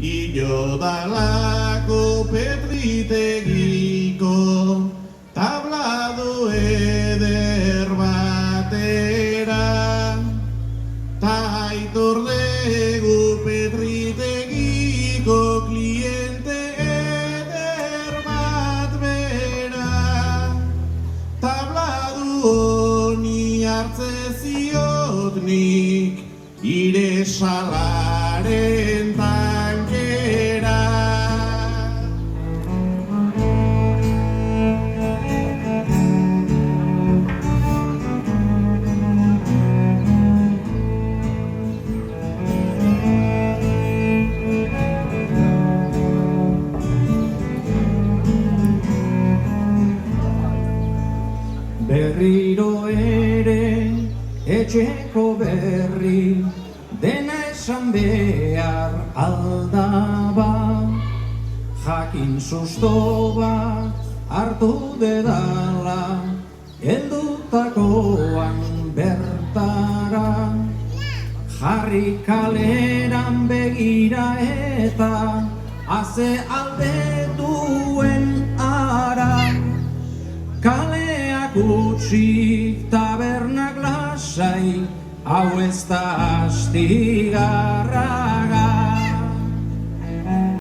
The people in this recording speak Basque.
Ilo dalako Petritegiko tablado eder batera, ta aitor dugu Petritegiko kliente eder bat bera, tablado honi hartze ziot nik ire salaren tankera. Berriro ere etxeko berri dena esan behar aldaba, jakin susto bat hartu dedala heldutakoan bertara, jarri kaleran begira eta haze alde duen ara, kaleak utzi tabernak lasai, hau ez da astigarraga.